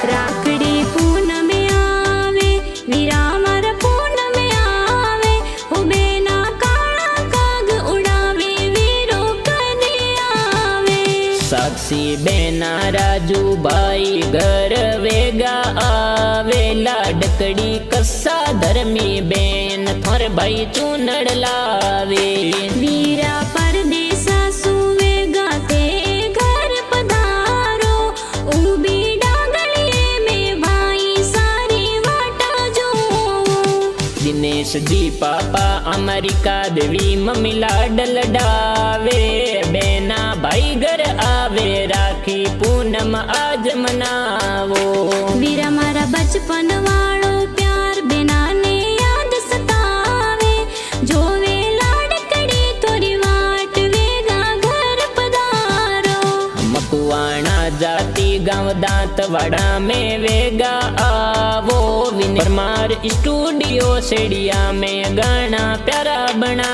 राखड़ी पूनम आवे वीरा मारा पूनम आवे हो बेना काला काग उड़ावे वीरो कने आवे। साक्षी बेना राजू भाई घर वेगा आवे लाडकड़ी कस्सा धर्मी बेन थोर भाई चूनड़ लावे। वीरा परदेसा सुवेगा ते घर पधारो उबी डागलिए में भाई सारी वाटा जो। दिनेश जी पापा अमेरिका देवी मम्मी लाड लडावे बेना भाई घर आवे राखी पूनम आज मनावो। वीरा मारा बचपन वालो प्यार बेना ने याद सतावे जोवे लाडकड़ी थोड़ी वाट वेगा घर पधारो। मकुआना जाति गांव दांतवाड़ा में वेगा आवो। विनय परमार स्टूडियो सेडिया में गाना प्यारा बना।